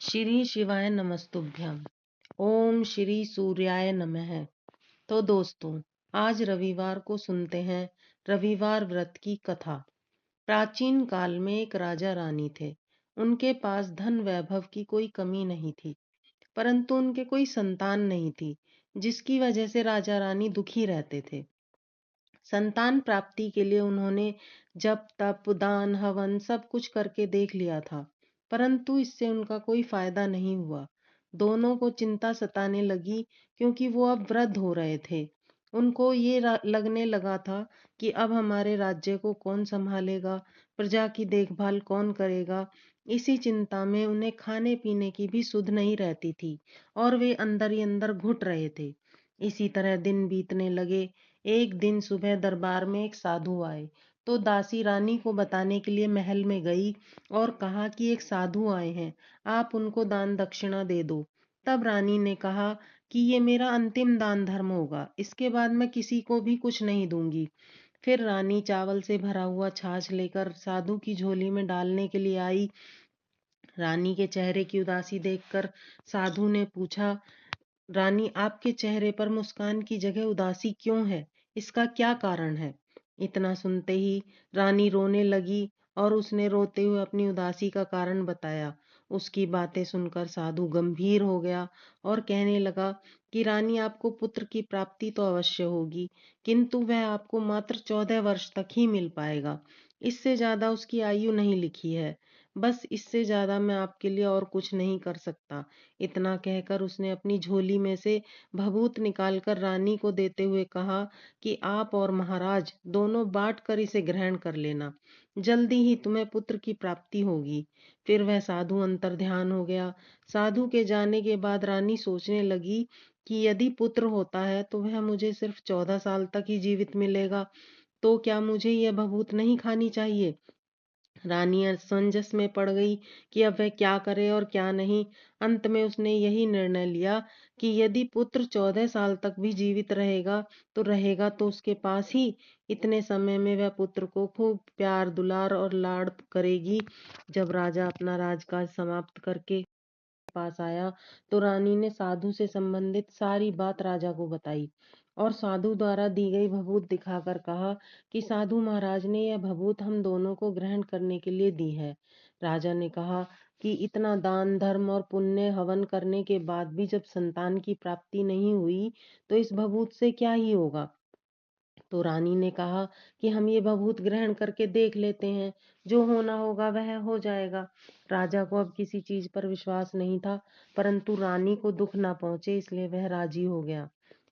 श्री शिवाय नमस्तुभ्यम। ओम श्री सूर्याय नमः। तो दोस्तों, आज रविवार को सुनते हैं रविवार व्रत की कथा। प्राचीन काल में एक राजा रानी थे। उनके पास धन वैभव की कोई कमी नहीं थी, परंतु उनके कोई संतान नहीं थी, जिसकी वजह से राजा रानी दुखी रहते थे। संतान प्राप्ति के लिए उन्होंने जप तप दान हवन सब कुछ करके देख लिया था, परंतु इससे उनका कोई फायदा नहीं हुआ। दोनों को चिंता सताने लगी, क्योंकि वो अब वृद्ध हो रहे थे। उनको ये लगने लगा था कि अब हमारे राज्य को कौन संभालेगा, प्रजा की देखभाल कौन करेगा। इसी चिंता में उन्हें खाने पीने की भी सुध नहीं रहती थी, और वे अंदर ही अंदर घुट रहे थे। इसी तरह दिन बीतने लगे। एक दिन सुबह दरबार में एक साधु आए, तो दासी रानी को बताने के लिए महल में गई और कहा कि एक साधु आए हैं, आप उनको दान दक्षिणा दे दो। तब रानी ने कहा कि ये मेरा अंतिम दान धर्म होगा, इसके बाद मैं किसी को भी कुछ नहीं दूंगी। फिर रानी चावल से भरा हुआ छाछ लेकर साधु की झोली में डालने के लिए आई। रानी के चेहरे की उदासी देखकर साधु ने पूछा, रानी, आपके चेहरे पर मुस्कान की जगह उदासी क्यों है? इसका क्या कारण है? इतना सुनते ही रानी रोने लगी और उसने रोते हुए अपनी उदासी का कारण बताया। उसकी बातें सुनकर साधु गंभीर हो गया और कहने लगा कि रानी, आपको पुत्र की प्राप्ति तो अवश्य होगी, किंतु वह आपको मात्र 14 वर्ष तक ही मिल पाएगा। इससे ज्यादा उसकी आयु नहीं लिखी है। बस इससे ज्यादा मैं आपके लिए और कुछ नहीं कर सकता। इतना कहकर उसने अपनी झोली में से भभूत निकालकर रानी को देते हुए कहा कि आप और महाराज दोनों बांट कर इसे ग्रहण कर लेना। जल्दी ही तुम्हें पुत्र की प्राप्ति होगी। फिर वह साधु अंतर ध्यान हो गया। साधु के जाने के बाद रानी सोचने लगी कि यदि पुत्र होता है तो वह मुझे सिर्फ 14 साल तक ही जीवित मिलेगा, तो क्या मुझे यह भभूत नहीं खानी चाहिए? रानी असमंजस में पड़ गई कि अब वह क्या करे और क्या नहीं। अंत में उसने यही निर्णय लिया कि यदि पुत्र 14 साल तक भी जीवित रहेगा तो उसके पास ही। इतने समय में वह पुत्र को खूब प्यार दुलार और लाड़ करेगी। जब राजा अपना राजकाज समाप्त करके पास आया, तो रानी ने साधु से संबंधित सारी बात राजा को बताई और साधु द्वारा दी गई भभूत दिखाकर कहा कि साधु महाराज ने यह भभूत हम दोनों को ग्रहण करने के लिए दी है। राजा ने कहा कि इतना दान धर्म और पुण्य हवन करने के बाद भी जब संतान की प्राप्ति नहीं हुई, तो इस भभूत से क्या ही होगा। तो रानी ने कहा कि हम ये भभूत ग्रहण करके देख लेते हैं, जो होना होगा वह हो जाएगा। राजा को अब किसी चीज पर विश्वास नहीं था, परंतु रानी को दुख ना पहुंचे इसलिए वह राजी हो गया।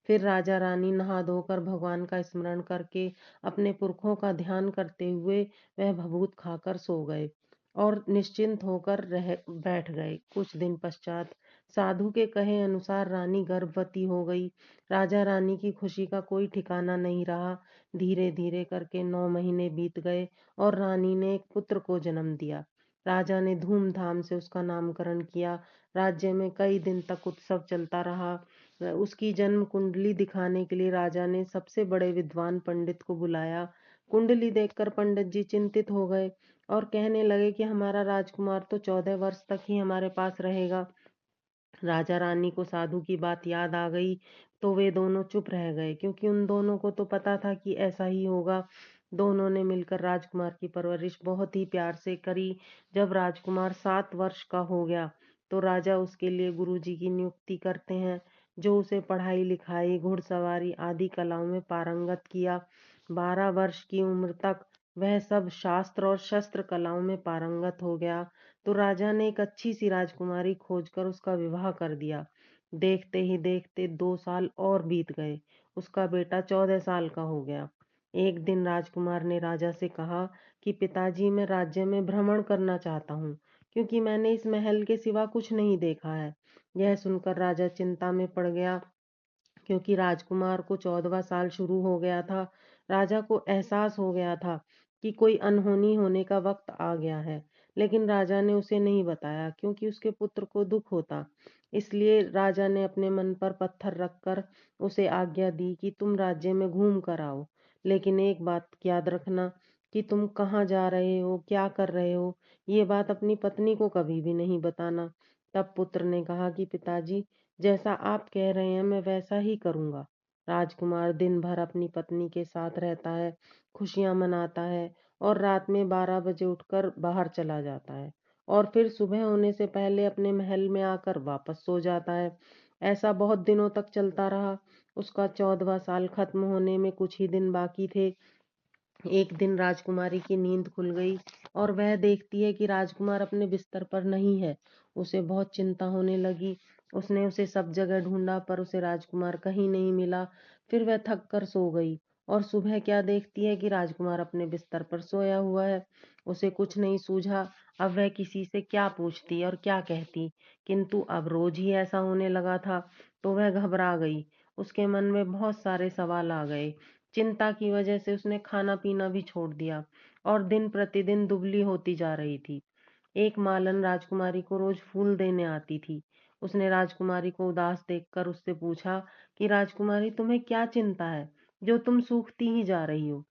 फिर राजा रानी नहा धोकर भगवान का स्मरण करके अपने पुरखों का ध्यान करते हुए वह भभूत खाकर सो गए और निश्चिंत होकर रह बैठ गए। कुछ दिन पश्चात साधु के कहे अनुसार रानी गर्भवती हो गई। राजा रानी की खुशी का कोई ठिकाना नहीं रहा। धीरे धीरे करके 9 महीने बीत गए और रानी ने एक पुत्र को जन्म दिया। राजा ने धूमधाम से उसका नामकरण किया। राज्य में कई दिन तक उत्सव चलता रहा। उसकी जन्म कुंडली दिखाने के लिए राजा ने सबसे बड़े विद्वान पंडित को बुलाया। कुंडली देखकर पंडित जी चिंतित हो गए और कहने लगे कि हमारा राजकुमार तो 14 वर्ष तक ही हमारे पास रहेगा। राजा रानी को साधु की बात याद आ गई, तो वे दोनों चुप रह गए, क्योंकि उन दोनों को तो पता था कि ऐसा ही होगा। दोनों ने मिलकर राजकुमार की परवरिश बहुत ही प्यार से करी। जब राजकुमार 7 वर्ष का हो गया, तो राजा उसके लिए गुरुजी की नियुक्ति करते हैं, जो उसे पढ़ाई लिखाई घुड़सवारी आदि कलाओं में पारंगत किया। 12 वर्ष की उम्र तक वह सब शास्त्र और शस्त्र कलाओं में पारंगत हो गया। तो राजा ने एक अच्छी सी राजकुमारी खोजकर उसका विवाह कर दिया। देखते ही देखते 2 साल और बीत गए। उसका बेटा 14 साल का हो गया। एक दिन राजकुमार ने राजा से कहा कि पिताजी, मैं राज्य में भ्रमण करना चाहता हूँ, क्योंकि मैंने इस महल के सिवा कुछ नहीं देखा है। यह सुनकर राजा चिंता में पड़ गया, क्योंकि राजकुमार को 14वां साल शुरू हो गया था। राजा को एहसास हो गया था कि कोई अनहोनी होने का वक्त आ गया है, लेकिन राजा ने उसे नहीं बताया, क्योंकि उसके पुत्र को दुख होता। इसलिए राजा ने अपने मन पर पत्थर रखकर उसे आज्ञा दी कि तुम राज्य में घूम कर आओ, लेकिन एक बात याद रखना कि तुम कहाँ जा रहे हो क्या कर रहे हो, ये बात अपनी पत्नी को कभी भी नहीं बताना। तब पुत्र ने कहा कि पिताजी, जैसा आप कह रहे हैं मैं वैसा ही करूंगा। राजकुमार दिन भर अपनी पत्नी के साथ रहता है, खुशियां मनाता है और रात में 12 बजे उठकर बाहर चला जाता है और फिर सुबह होने से पहले अपने महल में आकर वापस सो जाता है। ऐसा बहुत दिनों तक चलता रहा। उसका 14वां साल खत्म होने में कुछ ही दिन बाकी थे। एक दिन राजकुमारी की नींद खुल गई और वह देखती है कि राजकुमार अपने बिस्तर पर नहीं है। उसे बहुत चिंता होने लगी। उसने उसे सब जगह ढूंढा पर उसे राजकुमार कहीं नहीं मिला। फिर वह थक कर सो गई और सुबह क्या देखती है कि राजकुमार अपने बिस्तर पर सोया हुआ है। उसे कुछ नहीं सूझा। अब वह किसी से क्या पूछती और क्या कहती, किंतु अब रोज ही ऐसा होने लगा था तो वह घबरा गई। उसके मन में बहुत सारे सवाल आ गए। चिंता की वजह से उसने खाना पीना भी छोड़ दिया और दिन प्रतिदिन दुबली होती जा रही थी। एक मालन राजकुमारी को रोज फूल देने आती थी। उसने राजकुमारी को उदास देखकर उससे पूछा कि राजकुमारी, तुम्हें क्या चिंता है जो तुम सूखती ही जा रही हो।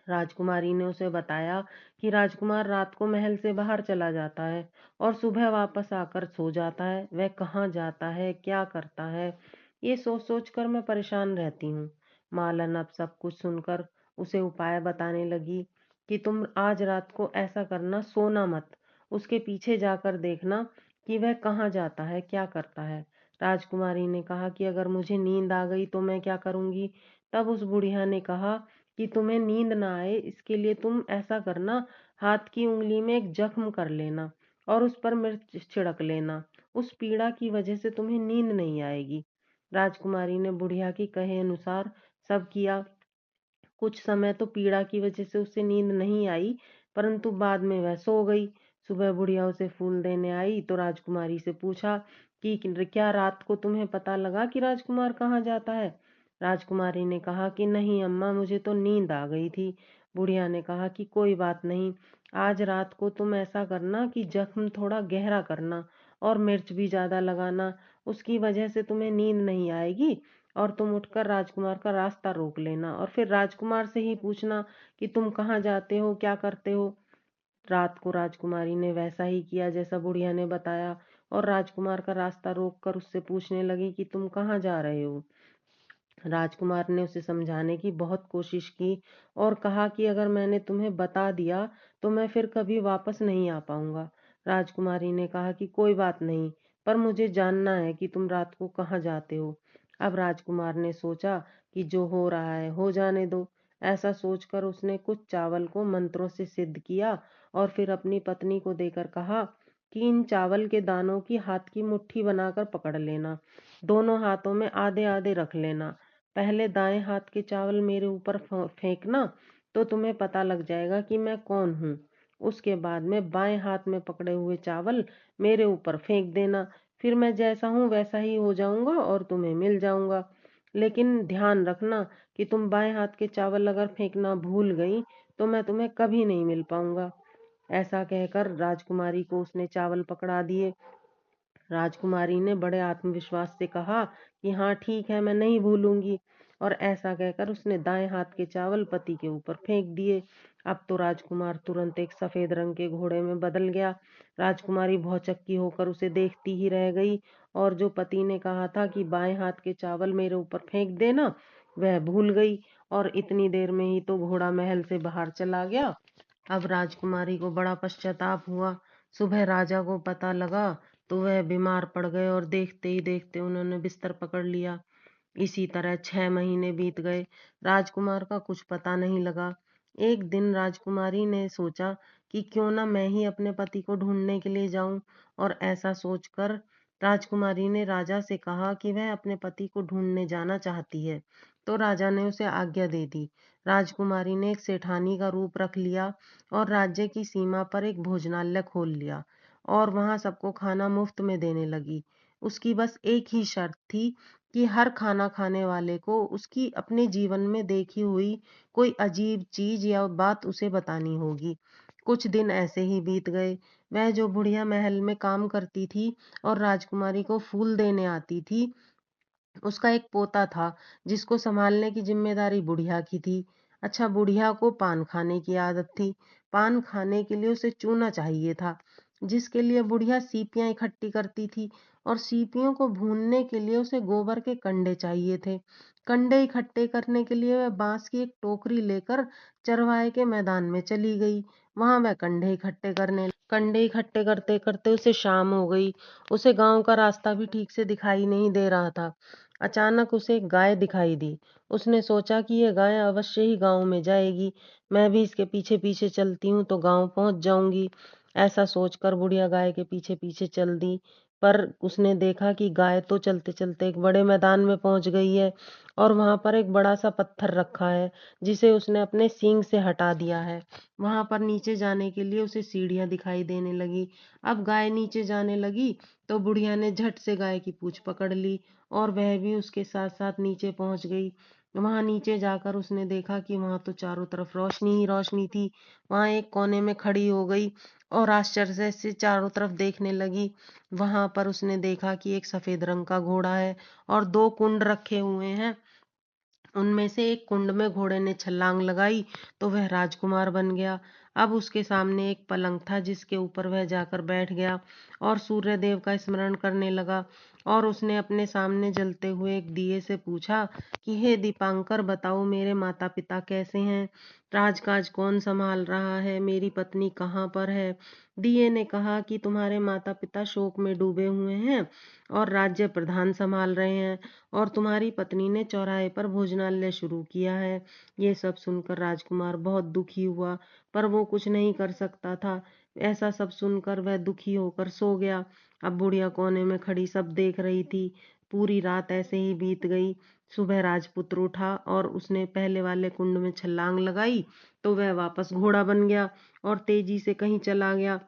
राजकुमारी ने उसे बताया कि राजकुमार रात को महल से बाहर चला जाता है और सुबह वापस आकर सो जाता है। वह कहाँ जाता है, क्या करता है, ये सोच सोच कर मैं परेशान रहती हूँ। मालन अब सब कुछ सुनकर उसे उपाय बताने लगी कि तुम आज रात को ऐसा करना, सोना मत, उसके पीछे जाकर देखना कि वह कहाँ जाता है, क्या करता है। राजकुमारी ने कहा कि अगर मुझे नींद आ गई तो मैं क्या करूंगी। तब उस बुढ़िया ने कहा कि तुम्हें नींद ना आए इसके लिए तुम ऐसा करना, हाथ की उंगली में एक जख्म कर लेना और उस पर मिर्च छिड़क लेना। उस पीड़ा की वजह से तुम्हें नींद नहीं आएगी। राजकुमारी ने बुढ़िया की कहे अनुसार सब किया। कुछ समय तो पीड़ा की वजह से उसे नींद नहीं आई, परंतु बाद में वह सो गई। सुबह बुढ़िया उसे फूल देने आई तो राजकुमारी से पूछा कि क्या रात को तुम्हें पता लगा कि राजकुमार कहाँ जाता है। राजकुमारी ने कहा कि नहीं अम्मा, मुझे तो नींद आ गई थी। बुढ़िया ने कहा कि कोई बात नहीं, आज रात को तुम ऐसा करना कि जख्म थोड़ा गहरा करना और मिर्च भी ज्यादा लगाना, उसकी वजह से तुम्हें नींद नहीं आएगी और तुम उठकर राजकुमार का रास्ता रोक लेना और फिर राजकुमार से ही पूछना कि तुम कहाँ जाते हो, क्या करते हो। रात को राजकुमारी ने वैसा ही किया जैसा बुढ़िया ने बताया और राजकुमार का रास्ता रोककर उससे पूछने लगी कि तुम कहाँ जा रहे हो। राजकुमार ने उसे समझाने की बहुत कोशिश की और कहा कि अगर मैंने तुम्हें बता दिया तो मैं फिर कभी वापस नहीं आ पाऊंगा। राजकुमारी ने कहा कि कोई बात नहीं, पर मुझे जानना है कि तुम रात को कहाँ जाते हो। अब राजकुमार ने सोचा कि जो हो रहा है हो जाने दो। ऐसा सोचकर उसने कुछ चावल को मंत्रों से सिद्ध किया और फिर अपनी पत्नी को देकर कहा कि इन चावल के दानों की हाथ की मुट्ठी बनाकर पकड़ लेना, दोनों हाथों में आधे आधे रख लेना। पहले दाएं हाथ के चावल मेरे ऊपर फेंकना तो तुम्हें पता लग जाएगा कि मैं कौन हूँ। उसके बाद में बाएं हाथ में पकड़े हुए चावल मेरे ऊपर फेंक देना, फिर मैं जैसा हूँ वैसा ही हो जाऊंगा और तुम्हें मिल जाऊंगा। लेकिन ध्यान रखना कि तुम बाएं हाथ के चावल अगर फेंकना भूल गई तो मैं तुम्हें कभी नहीं मिल पाऊंगा। ऐसा कहकर राजकुमारी को उसने चावल पकड़ा दिए। राजकुमारी ने बड़े आत्मविश्वास से कहा कि हाँ ठीक है, मैं नहीं भूलूंगी। और ऐसा कहकर उसने दाएं हाथ के चावल पति के ऊपर फेंक दिए। अब तो राजकुमार तुरंत एक सफेद रंग के घोड़े में बदल गया। राजकुमारी भौचक्की होकर उसे देखती ही रह गई और जो पति ने कहा था कि बाएं हाथ के चावल मेरे ऊपर फेंक देना, वह भूल गई और इतनी देर में ही तो घोड़ा महल से बाहर चला गया। अब राजकुमारी को बड़ा पश्चाताप हुआ। सुबह राजा को पता लगा तो वह बीमार पड़ गए और देखते ही देखते उन्होंने बिस्तर पकड़ लिया। इसी तरह 6 महीने बीत गए। राजकुमार का कुछ पता नहीं लगा। एक दिन राजकुमारी ने सोचा कि क्यों ना मैं ही अपने पति को ढूंढने के लिए जाऊं और ऐसा सोचकर राजकुमारी ने राजा से कहा कि वह अपने पति को ढूंढने जाना चाहती है। तो राजा ने उसे आज्ञा दे दी। राजकुमारी ने एक सेठानी का रूप रख लिया और राज्य की सीमा पर एक भोजनालय खोल लिया और वहां सबको खाना मुफ्त में देने लगी। उसकी बस एक ही शर्त थी कि हर खाना खाने वाले को उसकी अपने जीवन में देखी हुई कोई अजीब चीज या बात उसे बतानी होगी। कुछ दिन ऐसे ही बीत गए। वह जो बुढ़िया महल में काम करती थी और राजकुमारी को फूल देने आती थी, उसका एक पोता था जिसको संभालने की जिम्मेदारी बुढ़िया की थी। अच्छा, बुढ़िया को पान खाने की आदत थी। पान खाने के लिए उसे चूना चाहिए था। जिसके लिए बुढ़िया सीपियां इकट्ठी करती थी और सीपियों को भूनने के लिए उसे गोबर के कंडे चाहिए थे। कंडे इकट्ठे करने के लिए वह बांस की एक टोकरी लेकर चरवाहे के मैदान में चली गई। वहां वह कंडे इकट्ठे करते करते उसे शाम हो गई। उसे गांव का रास्ता भी ठीक से दिखाई नहीं दे रहा था। अचानक उसे एक गाय दिखाई दी। उसने सोचा कि यह गाय अवश्य ही गांव में जाएगी। मैं भी इसके पीछे पीछे चलती हूँ तो गांव पहुंच जाऊंगी। ऐसा सोचकर बुढ़िया गाय के पीछे पीछे चल दी। पर उसने देखा कि गाय तो चलते चलते एक बड़े मैदान में पहुंच गई है और वहां पर एक बड़ा सा पत्थर रखा है जिसे उसने अपने सींग से हटा दिया है। वहां पर नीचे जाने के लिए उसे सीढ़ियां दिखाई देने लगी। अब गाय नीचे जाने लगी तो बुढ़िया ने झट से गाय की पूंछ पकड़ ली और वह भी उसके साथ साथ नीचे पहुंच गई। वहां नीचे जाकर उसने देखा कि वहां तो चारों तरफ रोशनी ही रोशनी थी। वहां एक कोने में खड़ी हो गई और आश्चर्य से चारों तरफ देखने लगी। वहां पर उसने देखा कि एक सफेद रंग का घोड़ा है और दो कुंड रखे हुए हैं। उनमें से एक कुंड में घोड़े ने छलांग लगाई तो वह राजकुमार बन गया। अब उसके सामने एक पलंग था जिसके ऊपर वह जाकर बैठ गया और सूर्य देव का स्मरण करने लगा। और उसने अपने सामने जलते हुए एक दिए से पूछा कि हे दीपांकर, बताओ मेरे माता पिता कैसे हैं, राजकाज कौन संभाल रहा है, मेरी पत्नी कहाँ पर है। दिए ने कहा कि तुम्हारे माता पिता शोक में डूबे हुए हैं और राज्य प्रधान संभाल रहे हैं और तुम्हारी पत्नी ने चौराहे पर भोजनालय शुरू किया है। ये सब सुनकर राजकुमार बहुत दुखी हुआ, पर वो कुछ नहीं कर सकता था। ऐसा सब सुनकर वह दुखी होकर सो गया। अब बुढ़िया कोने में खड़ी सब देख रही थी। पूरी रात ऐसे ही बीत गई। सुबह राजपुत्र उठा और उसने पहले वाले कुंड में छलांग लगाई तो वह वापस घोड़ा बन गया और तेजी से कहीं चला गया।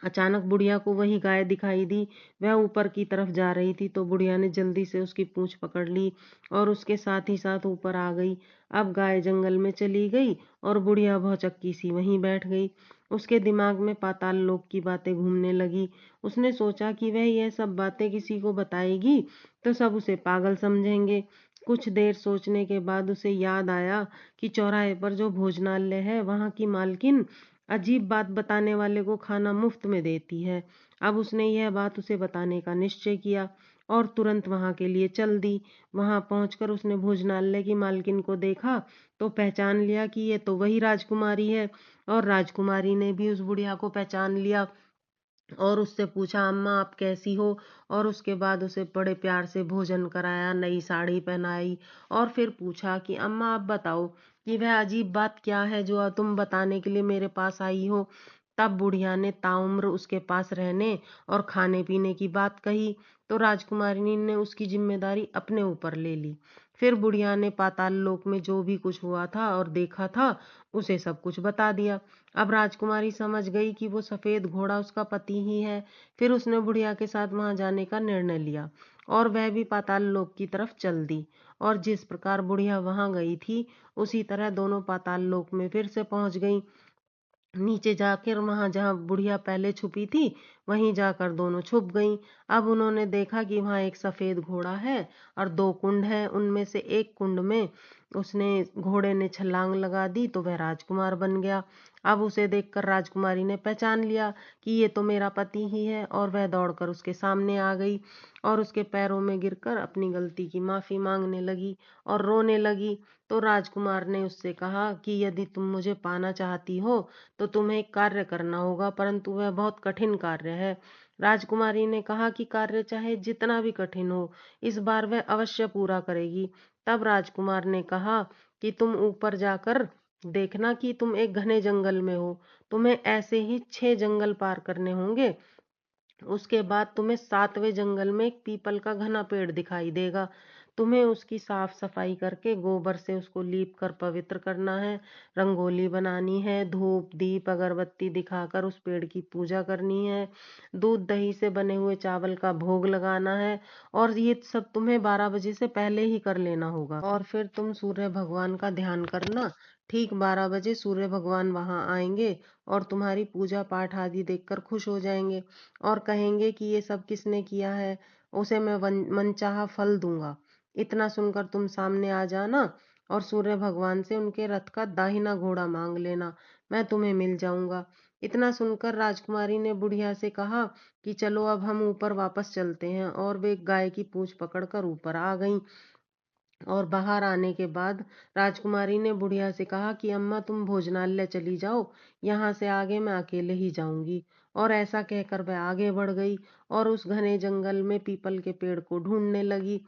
अचानक बुढ़िया को वही गाय दिखाई दी। वह ऊपर की तरफ जा रही थी तो बुढ़िया ने जल्दी से उसकी पूंछ पकड़ ली और उसके साथ ही साथ ऊपर आ गई। अब गाय जंगल में चली गई और बुढ़िया भौचक्की सी वहीं बैठ गई। उसके दिमाग में पाताल लोक की बातें घूमने लगी। उसने सोचा कि वह यह सब बातें किसी को बताएगी तो सब उसे पागल समझेंगे। कुछ देर सोचने के बाद उसे याद आया कि चौराहे पर जो भोजनालय है वहां की मालकिन अजीब बात बताने वाले को खाना मुफ्त में देती है। अब उसने यह बात उसे बताने का निश्चय किया और तुरंत वहां के लिए चल दी। वहां पहुंचकर उसने भोजनालय की मालकिन को देखा तो पहचान लिया कि ये तो वही राजकुमारी है और राजकुमारी ने भी उस बुढ़िया को पहचान लिया और उससे पूछा, अम्मा आप कैसी हो। और उसके बाद उसे बड़े प्यार से भोजन कराया, नई साड़ी पहनाई और फिर पूछा कि अम्मा आप बताओ कि वह अजीब बात क्या है जो तुम बताने के लिए मेरे पास आई हो। तब बुढ़िया ने ताउम्र उसके पास रहने और खाने पीने की बात कही तो राजकुमारी ने उसकी जिम्मेदारी अपने ऊपर ले ली। फिर बुढ़िया ने पाताल लोक में जो भी कुछ हुआ था और देखा था उसे सब कुछ बता दिया। अब राजकुमारी समझ गई कि वो सफेद घोड़ा उसका पति ही है। फिर उसने बुढ़िया के साथ वहां जाने का निर्णय लिया और वह भी पाताल लोक की तरफ चल दी। और जिस प्रकार बुढ़िया वहां गई थी उसी तरह दोनों पाताल लोक में फिर से पहुंच गईं। नीचे जाकर वहां जहां बुढ़िया पहले छुपी थी वहीं जाकर दोनों छुप गईं। अब उन्होंने देखा कि वहां एक सफेद घोड़ा है और दो कुंड है। उनमें से एक कुंड में उसने घोड़े ने छलांग लगा दी तो वह राजकुमार बन गया। अब उसे देखकर राजकुमारी ने पहचान लिया कि ये तो मेरा पति ही है और वह दौड़कर उसके सामने आ गई और उसके पैरों में गिरकर अपनी गलती की माफी मांगने लगी और रोने लगी। तो राजकुमार ने उससे कहा कि यदि तुम मुझे पाना चाहती हो तो तुम्हें एक कार्य करना होगा, परंतु वह बहुत कठिन कार्य है। राजकुमारी ने कहा कि कार्य चाहे जितना भी कठिन हो इस बार वह अवश्य पूरा करेगी। तब राजकुमार ने कहा कि तुम ऊपर जाकर देखना कि तुम एक घने जंगल में हो। तुम्हें ऐसे ही 6 जंगल पार करने होंगे। उसके बाद तुम्हें 7वें जंगल में एक पीपल का घना पेड़ दिखाई देगा। तुम्हें उसकी साफ सफाई करके गोबर से उसको लीप कर पवित्र करना है, रंगोली बनानी है, धूप दीप अगरबत्ती दिखाकर उस पेड़ की पूजा करनी है, दूध दही से बने हुए चावल का भोग लगाना है और ये सब तुम्हें 12 बजे से पहले ही कर लेना होगा। और फिर तुम सूर्य भगवान का ध्यान करना। ठीक 12 बजे सूर्य भगवान वहां आएंगे और तुम्हारी पूजा पाठ आदि देखकर खुश हो जाएंगे और कहेंगे कि ये सब किसने किया है, उसे मैं मनचाहा फल दूंगा। इतना सुनकर तुम सामने आ जाना और सूर्य भगवान से उनके रथ का दाहिना घोड़ा मांग लेना, मैं तुम्हें मिल जाऊंगा। इतना सुनकर राजकुमारी ने बुढ़िया से कहा कि चलो अब हम ऊपर वापस चलते हैं, और वे गाय की पूंछ पकड़कर ऊपर आ गईं। और बाहर आने के बाद राजकुमारी ने बुढ़िया से कहा कि अम्मा तुम भोजनालय चली जाओ, यहाँ से आगे मैं अकेले ही जाऊंगी। और ऐसा कहकर वह आगे बढ़ गई और उस घने जंगल में पीपल के पेड़ को ढूंढने लगी।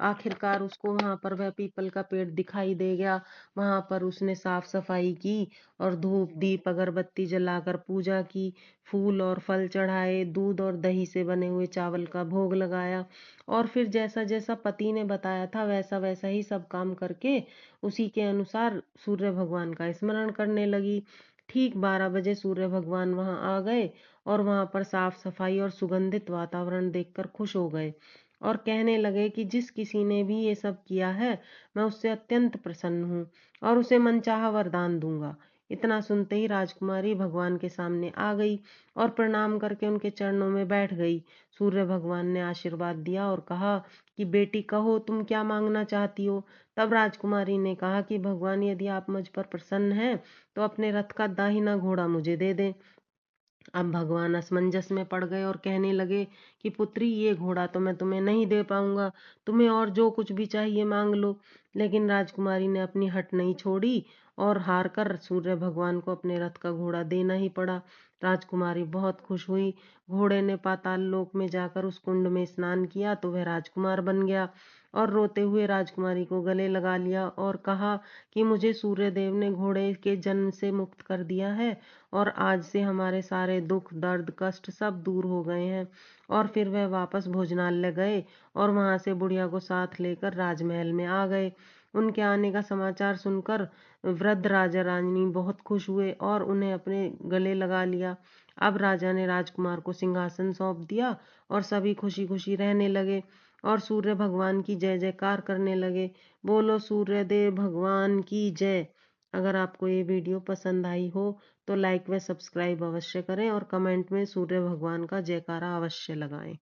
आखिरकार उसको वहां पर वह पीपल का पेड़ दिखाई दे गया। वहां पर उसने साफ सफाई की और धूप दीप अगरबत्ती जलाकर पूजा की, फूल और फल चढ़ाए, दूध और दही से बने हुए चावल का भोग लगाया, और फिर जैसा जैसा पति ने बताया था वैसा वैसा ही सब काम करके उसी के अनुसार सूर्य भगवान का स्मरण करने लगी। ठीक 12 बजे सूर्य भगवान वहां आ गए और वहां पर साफ सफाई और सुगंधित वातावरण देखकर खुश हो गए और कहने लगे कि जिस किसी ने भी ये सब किया है मैं उससे अत्यंत प्रसन्न हूँ और उसे मनचाहा वरदान दूंगा। इतना सुनते ही राजकुमारी भगवान के सामने आ गई और प्रणाम करके उनके चरणों में बैठ गई। सूर्य भगवान ने आशीर्वाद दिया और कहा कि बेटी कहो तुम क्या मांगना चाहती हो। तब राजकुमारी ने कहा कि भगवान यदि आप मुझ पर प्रसन्न हैं तो अपने रथ का दाहिना घोड़ा मुझे दे दें। अब भगवान असमंजस में पड़ गए और कहने लगे कि पुत्री ये घोड़ा तो मैं तुम्हें नहीं दे पाऊंगा, तुम्हें और जो कुछ भी चाहिए मांग लो। लेकिन राजकुमारी ने अपनी हट नहीं छोड़ी और हार कर सूर्य भगवान को अपने रथ का घोड़ा देना ही पड़ा। राजकुमारी बहुत खुश हुई। घोड़े ने पाताल लोक में जाकर उस कुंड में स्नान किया तो वह राजकुमार बन गया और रोते हुए राजकुमारी को गले लगा लिया और कहा कि मुझे सूर्य देव ने घोड़े के जन्म से मुक्त कर दिया है और आज से हमारे सारे दुख दर्द कष्ट सब दूर हो गए हैं। और फिर वह वापस भोजनालय गए और वहां से बुढ़िया को साथ लेकर राजमहल में आ गए। उनके आने का समाचार सुनकर वृद्ध राजा रानी बहुत खुश हुए और उन्हें अपने गले लगा लिया। अब राजा ने राजकुमार को सिंहासन सौंप दिया और सभी खुशी खुशी रहने लगे और सूर्य भगवान की जय जयकार करने लगे। बोलो सूर्य देव भगवान की जय। अगर आपको ये वीडियो पसंद आई हो तो लाइक व सब्सक्राइब अवश्य करें और कमेंट में सूर्य भगवान का जयकारा अवश्य लगाएं।